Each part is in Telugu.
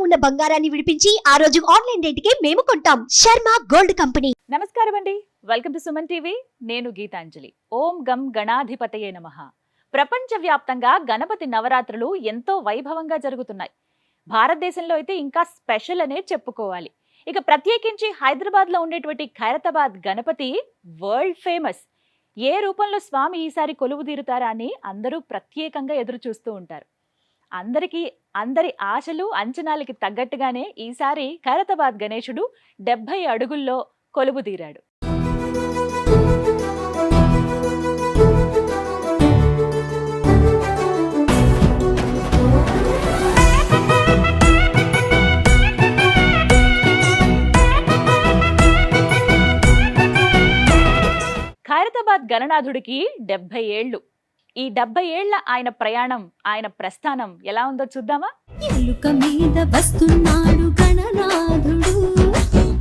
ఉన్న బంగారాన్ని విడిపించి ఆ రోజు ఆన్లైన్ రేటుకే మేము కొంటాం. Sharma gold company. నమస్కారం అండి, వెల్కమ్ టు సుమన్ టీవీ. నేను గీతాంజలి. ఓం గం గణాధిపతయే నమః. ప్రపంచవ్యాప్తంగా గణపతి నవరాత్రులు ఎంతో వైభవంగా జరుగుతున్నాయి. భారతదేశంలో అయితే ఇంకా స్పెషల్ అనే చెప్పుకోవాలి. ఇక ప్రత్యేకించి హైదరాబాద్ లో ఉండేటువంటి ఖైరతాబాద్ గణపతి వరల్డ్ ఫేమస్. ఏ రూపంలో స్వామి ఈసారి కొలువు తీరుతారా అని అందరూ ప్రత్యేకంగా ఎదురు చూస్తూ ఉంటారు. అందరి ఆశలు అంచనాలకి తగ్గట్టుగానే ఈసారి ఖైరతాబాద్ గణేశుడు 70 అడుగుల్లో కొలువు తీరాడు. ఖైరతాబాద్ గణనాథుడికి 70 ఏళ్ళు. ఈ 70 ఏళ్ల ఆయన ప్రయాణం, ఆయన ప్రస్థానం ఎలా ఉందో చూద్దామా? ఎలుక మీద వస్తున్నాడు గణనాథుడు,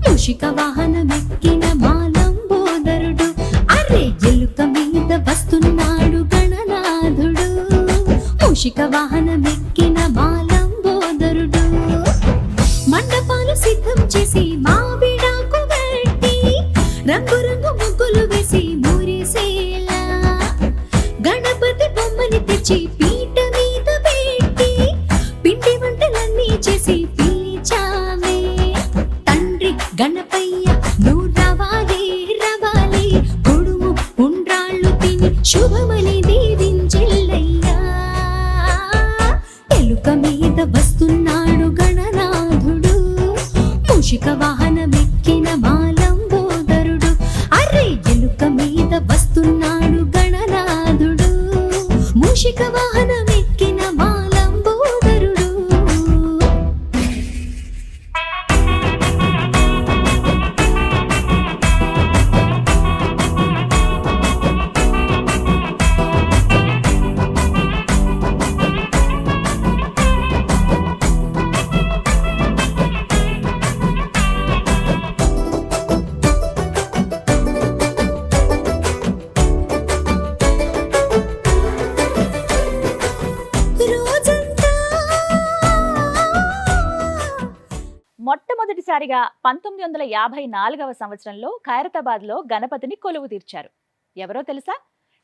మూషిక వాహనమెక్కిన మాలంబోదరుడు. అరే ఎలుక మీద వస్తున్నాడు గణనాథుడు, మూషిక వాహనమెక్కిన మాలంబోదరుడు. మండపాలు సిద్ధం చేసి మావిడాకు పెట్టి రంగురంగు ముగ్గులు వేసి మురిసేలా గణపతి బొమ్మని తెచ్చి పీట మీద పెట్టి పిండి వంటలన్నీ చేసి పిలిచామే. తండ్రి గణపయ్య నువ్వు రవాలి రవాలి, కొడుము ఉండ్రాళ్ళు తిని శుభమని దీవించెల్లయ్యా. ఎలుక మీద వస్తున్నాడు గణనాథుడు, మూషిక వాహనమెక్కిన మాలంబోదరుడు. అరే ఎలుక మీద వస్తున్నాడు గణనాథుడు, మూషిక వాహనమెక్కిన మాలంబోదరుడు. మొట్టమొదటిసారిగా 1954వ సంవత్సరంలో ఖైరతాబాద్ లో గణపతిని కొలువు తీర్చారు. ఎవరో తెలుసా?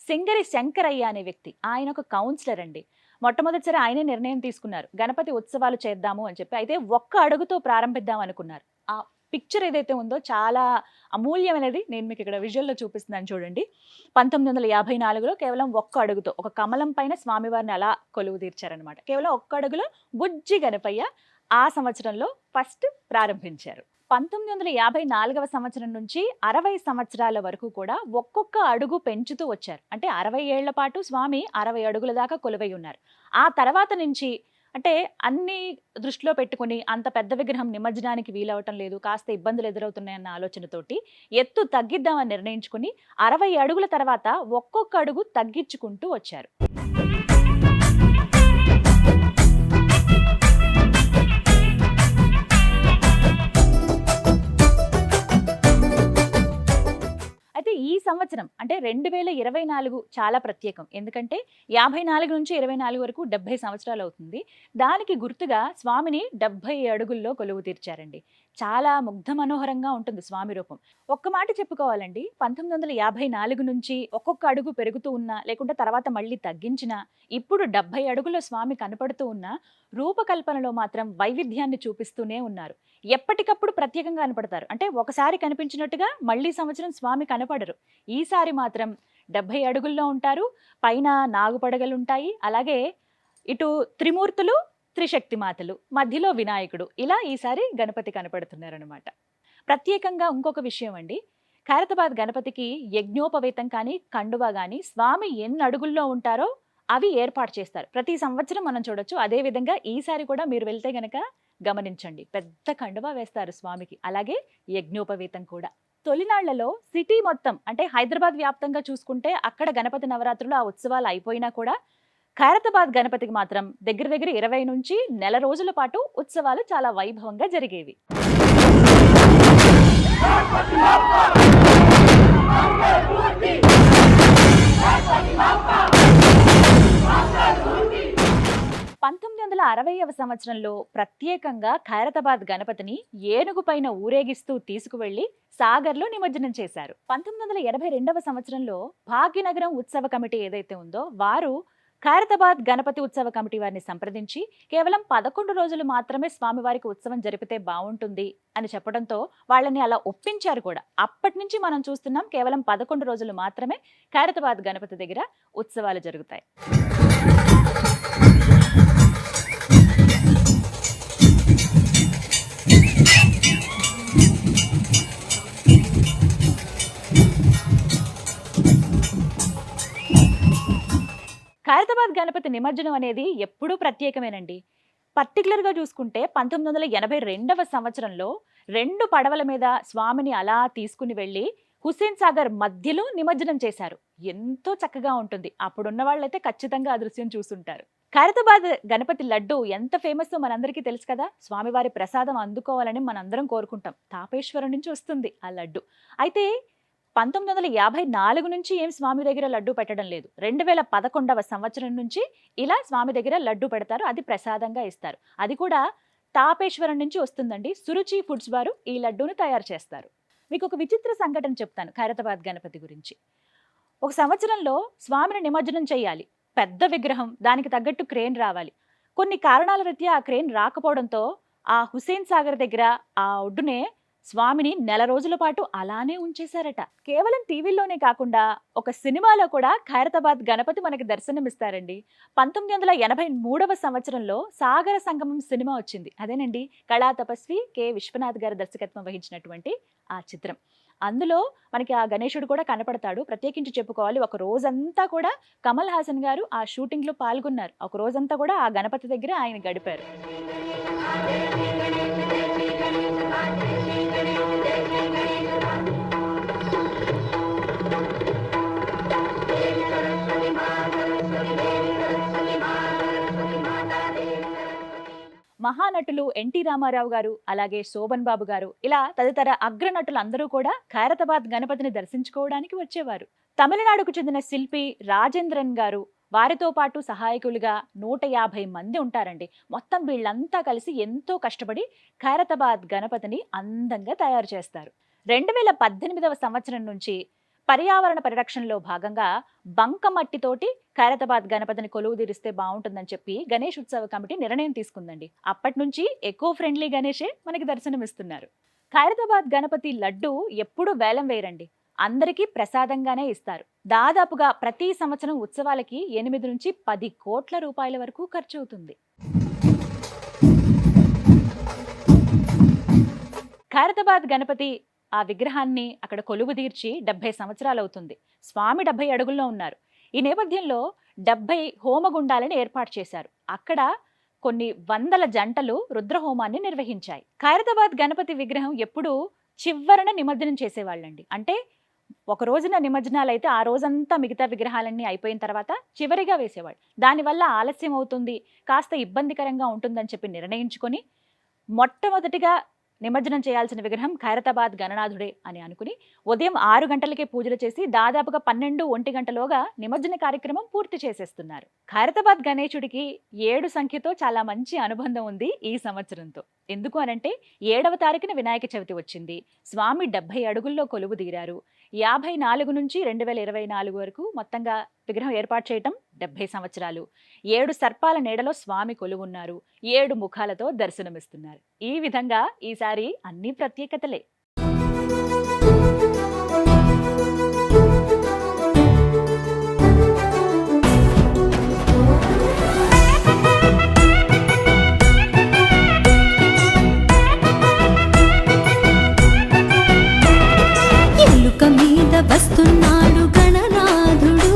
సింగరి శంకరయ్య అనే వ్యక్తి. ఆయన ఒక కౌన్సిలర్ అండి. మొట్టమొదటిసారి ఆయనే నిర్ణయం తీసుకున్నారు, గణపతి ఉత్సవాలు చేద్దాము అని చెప్పి. అయితే ఒక్క అడుగుతో ప్రారంభిద్దాం అనుకున్నారు. ఆ పిక్చర్ ఏదైతే ఉందో చాలా అమూల్యమైనది. నేను మీకు ఇక్కడ విజువల్లో చూపిస్తున్నాను చూడండి. 1954లో కేవలం ఒక్క అడుగుతో ఒక కమలం పైన స్వామివారిని అలా కొలువు తీర్చారనమాట. కేవలం ఒక్క అడుగులో బుజ్జి గణపయ్య ఆ సంవత్సరంలో ఫస్ట్ ప్రారంభించారు. 1954వ సంవత్సరం నుంచి 60 సంవత్సరాల వరకు కూడా ఒక్కొక్క అడుగు పెంచుతూ వచ్చారు. అంటే 60 ఏళ్ల పాటు స్వామి 60 అడుగుల దాకా కొలువై ఉన్నారు. ఆ తర్వాత నుంచి అంటే అన్ని దృష్టిలో పెట్టుకుని అంత పెద్ద విగ్రహం నిమజ్జనానికి వీలవటం లేదు, కాస్త ఇబ్బందులు ఎదురవుతున్నాయన్న ఆలోచనతోటి ఎత్తు తగ్గిద్దామని నిర్ణయించుకుని 60 అడుగుల తర్వాత ఒక్కొక్క అడుగు తగ్గించుకుంటూ వచ్చారు. అయితే ఈ సంవత్సరం అంటే 2024 చాలా ప్రత్యేకం. ఎందుకంటే 54 నుంచి 24 వరకు 70 సంవత్సరాలు అవుతుంది. దానికి గుర్తుగా స్వామిని 70 అడుగుల్లో కొలువు తీర్చారండి. చాలా ముగ్ధ మనోహరంగా ఉంటుంది స్వామి రూపం. ఒక్క మాట చెప్పుకోవాలండి, 1954 నుంచి ఒక్కొక్క అడుగు పెరుగుతూ ఉన్నా, లేకుంటే తర్వాత మళ్ళీ తగ్గించినా, ఇప్పుడు 70 అడుగుల స్వామి కనపడుతూ ఉన్న రూపకల్పనలో మాత్రం వైవిధ్యాన్ని చూపిస్తూనే ఉన్నారు. ఎప్పటికప్పుడు ప్రత్యేకంగా కనపడతారు. అంటే ఒకసారి కనిపించినట్టుగా మళ్ళీ సంవత్సరం స్వామి కనపడరు. ఈసారి మాత్రం 70 అడుగుల్లో ఉంటారు. పైన నాగుపడగలుంటాయి. అలాగే ఇటు త్రిమూర్తులు, త్రిశక్తి మాతలు, మధ్యలో వినాయకుడు, ఇలా ఈసారి గణపతి కనపడుతున్నారనమాట. ప్రత్యేకంగా ఇంకొక విషయం అండి, ఖైరతాబాద్ గణపతికి యజ్ఞోపవేతం కానీ కండువా కానీ స్వామి ఎన్ని అడుగుల్లో ఉంటారో అవి ఏర్పాటు చేస్తారు. ప్రతి సంవత్సరం మనం చూడొచ్చు. అదే విధంగా ఈసారి కూడా మీరు వెళ్తే గనక గమనించండి, పెద్ద కండువా వేస్తారు స్వామికి. అలాగే యజ్ఞోపవేతం కూడా. తొలినాళ్లలో సిటీ మొత్తం అంటే హైదరాబాద్ వ్యాప్తంగా చూసుకుంటే అక్కడ గణపతి నవరాత్రులు ఆ ఉత్సవాలు అయిపోయినా కూడా ఖైరతాబాద్ గణపతికి మాత్రం దగ్గర 20 నుంచి నెల రోజుల పాటు ఉత్సవాలు చాలా వైభవంగా జరిగేవి. 1960వ సంవత్సరంలో ప్రత్యేకంగా ఖైరతాబాద్ గణపతిని ఏనుగు పైన ఊరేగిస్తూ తీసుకువెళ్లి సాగర్లో నిమజ్జనం చేశారు. 1982వ సంవత్సరంలో భాగ్యనగరం ఉత్సవ కమిటీ ఏదైతే ఉందో వారు ఖైరతాబాద్ గణపతి ఉత్సవ కమిటీ వారిని సంప్రదించి కేవలం 11 రోజులు మాత్రమే స్వామివారికి ఉత్సవం జరిపితే బాగుంటుంది అని చెప్పడంతో వాళ్ళని అలా ఒప్పించారు కూడా. అప్పటి నుంచి మనం చూస్తున్నాం కేవలం 11 రోజులు మాత్రమే ఖైరతాబాద్ గణపతి దగ్గర ఉత్సవాలు జరుగుతాయి. ఖైరతాబాద్ గణపతి నిమజ్జనం అనేది ఎప్పుడూ ప్రత్యేకమేనండి. పర్టికులర్గా చూసుకుంటే 1982వ సంవత్సరంలో 2 పడవల మీద స్వామిని అలా తీసుకుని వెళ్ళి హుస్సేన్ సాగర్ మధ్యలో నిమజ్జనం చేశారు. ఎంతో చక్కగా ఉంటుంది. అప్పుడున్న వాళ్ళైతే ఖచ్చితంగా ఆ దృశ్యం చూసుంటారు. ఖైరతాబాద్ గణపతి లడ్డు ఎంత ఫేమస్ మనందరికీ తెలుసు కదా. స్వామివారి ప్రసాదం అందుకోవాలని మనందరం కోరుకుంటాం. తాపేశ్వరం నుంచి వస్తుంది ఆ లడ్డు. అయితే 1954 నుంచి ఏం స్వామి దగ్గర లడ్డు పెట్టడం లేదు. 2011వ సంవత్సరం నుంచి ఇలా స్వామి దగ్గర లడ్డు పెడతారు. అది ప్రసాదంగా ఇస్తారు. అది కూడా తాపేశ్వరం నుంచి వస్తుందండి. సురుచి ఫుడ్స్ వారు ఈ లడ్డూను తయారు చేస్తారు. మీకు ఒక విచిత్ర సంఘటన చెప్తాను ఖైరతాబాద్ గణపతి గురించి. ఒక సంవత్సరంలో స్వామిని నిమజ్జనం చేయాలి. పెద్ద విగ్రహం, దానికి తగ్గట్టు క్రేన్ రావాలి. కొన్ని కారణాల రీత్యా ఆ క్రేన్ రాకపోవడంతో ఆ హుస్సేన్ సాగర్ దగ్గర ఆ ఒడ్డునే స్వామిని 1 రోజుల పాటు అలానే ఉంచేశారట. కేవలం టీవీల్లోనే కాకుండా ఒక సినిమాలో కూడా ఖైరతాబాద్ గణపతి మనకి దర్శనమిస్తారండి. 1983వ సంవత్సరంలో సాగర సంగమం సినిమా వచ్చింది. అదేనండి కళా తపస్వి కె విశ్వనాథ్ గారు దర్శకత్వం వహించినటువంటి ఆ చిత్రం. అందులో మనకి ఆ గణేశుడు కూడా కనపడతాడు. ప్రత్యేకించి చెప్పుకోవాలి, ఒక రోజంతా కూడా కమల్ హాసన్ గారు ఆ షూటింగ్ లో పాల్గొన్నారు. ఒక రోజంతా కూడా ఆ గణపతి దగ్గర ఆయన గడిపారు. మహానటులు ఎన్టీ రామారావు గారు, అలాగే శోభన్ బాబు గారు, ఇలా తదితర అగ్రనటులు అందరూ కూడా ఖైరతాబాద్ గణపతిని దర్శించుకోవడానికి వచ్చేవారు. తమిళనాడుకు చెందిన శిల్పి రాజేంద్రన్ గారు, వారితో పాటు సహాయకులుగా 150 మంది ఉంటారండి. మొత్తం వీళ్ళంతా కలిసి ఎంతో కష్టపడి ఖైరతాబాద్ గణపతిని అందంగా తయారు చేస్తారు. 2018వ సంవత్సరం నుంచి పర్యావరణ పరిరక్షణలో భాగంగా బంకమట్టితోటి ఖైరతాబాద్ గణపతిని కొలువు తీరిస్తే బాగుంటుందని చెప్పి గణేష్ ఉత్సవ కమిటీ నిర్ణయం తీసుకుందండి. అప్పటి నుంచి ఎకో ఫ్రెండ్లీ గణేషే మనకి దర్శనమిస్తున్నారు. ఖైరతాబాద్ గణపతి లడ్డు ఎప్పుడూ వేలం వేయరండి. అందరికీ ప్రసాదంగానే ఇస్తారు. దాదాపుగా ప్రతి సంవత్సరం ఉత్సవాలకి 8 నుంచి 10 కోట్ల రూపాయల వరకు ఖర్చు అవుతుంది. ఖైరతాబాద్ గణపతి ఆ విగ్రహాన్ని అక్కడ కొలువు తీర్చి 70 సంవత్సరాలు అవుతుంది. స్వామి 70 అడుగుల్లో ఉన్నారు. ఈ నేపథ్యంలో 70 హోమగుండాలను ఏర్పాటు చేశారు. అక్కడ కొన్ని వందల జంటలు రుద్రహోమాన్ని నిర్వహించాయి. ఖైరతాబాద్ గణపతి విగ్రహం ఎప్పుడూ చివరన నిమజ్జనం చేసేవాళ్ళండి. అంటే ఒక రోజున నిమజ్జనాలు అయితే ఆ రోజంతా మిగతా విగ్రహాలన్నీ అయిపోయిన తర్వాత చివరిగా వేసేవాళ్ళు. దానివల్ల ఆలస్యం అవుతుంది, కాస్త ఇబ్బందికరంగా ఉంటుందని చెప్పి నిర్ణయించుకొని మొట్టమొదటిగా నిమజ్జనం చేయాల్సిన విగ్రహం ఖైరతాబాద్ గణనాథుడే అని అనుకుని ఉదయం 6 గంటలకే పూజలు చేసి దాదాపుగా 12-1 గంటలోగా నిమజ్జన కార్యక్రమం పూర్తి చేసేస్తున్నారు. ఖైరతాబాద్ గణేశుడికి 7 సంఖ్యతో చాలా మంచి అనుబంధం ఉంది ఈ సంవత్సరంతో. ఎందుకు అనంటే 7వ తారీఖున వినాయక చవితి వచ్చింది. స్వామి 70 అడుగుల్లో కొలువు తీరారు. 54 నుంచి 2024 వరకు మొత్తంగా విగ్రహం ఏర్పాటు చేయటం 70 సంవత్సరాలు. 7 సర్పాల నీడలో స్వామి కొలువున్నారు. 7 ముఖాలతో దర్శనమిస్తున్నారు. ఈ విధంగా ఈసారి అన్ని ప్రత్యేకతలే. ఎలుక మీద వస్తున్నాడు గణనాథుడు,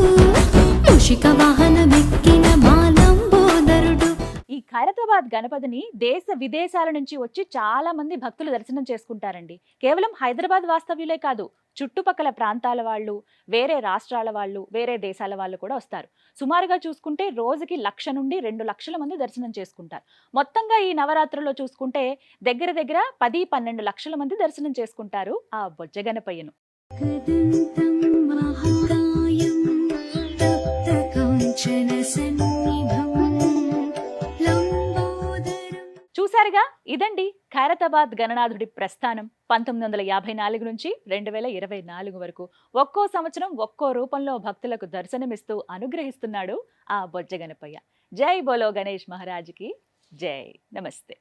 మూషిక వాహనమెక్కిన మాలంబోదరుడు. ఈ ఖైరతాబాద్ గణపతిని దేశ విదేశాల నుంచి వచ్చి చాలా మంది భక్తులు దర్శనం చేసుకుంటారండి. కేవలం హైదరాబాద్ వాస్తవ్యులే కాదు, చుట్టుపక్కల ప్రాంతాల వాళ్ళు, వేరే రాష్ట్రాల వాళ్ళు, వేరే దేశాల వాళ్ళు కూడా వస్తారు. సుమారుగా చూసుకుంటే రోజుకి 1,00,000 నుండి 2,00,000 మంది దర్శనం చేసుకుంటారు. మొత్తంగా ఈ నవరాత్రుల్లో చూసుకుంటే దగ్గర దగ్గర 10-12 లక్షల మంది దర్శనం చేసుకుంటారు ఆ బొజ్జ గణపయ్యను. కదంతం మహాకాయం తప్త కాంచన సన్నిభం చూసారుగా, ఇదండి ఖైరతాబాద్ గణనాథుడి ప్రస్థానం 1954 నుంచి 2024 వరకు. ఒక్కో సంవత్సరం ఒక్కో రూపంలో భక్తులకు దర్శనమిస్తూ అనుగ్రహిస్తున్నాడు ఆ బొజ్జ గణపయ్య. జై బోలో గణేష్ మహారాజ్కి జై. నమస్తే.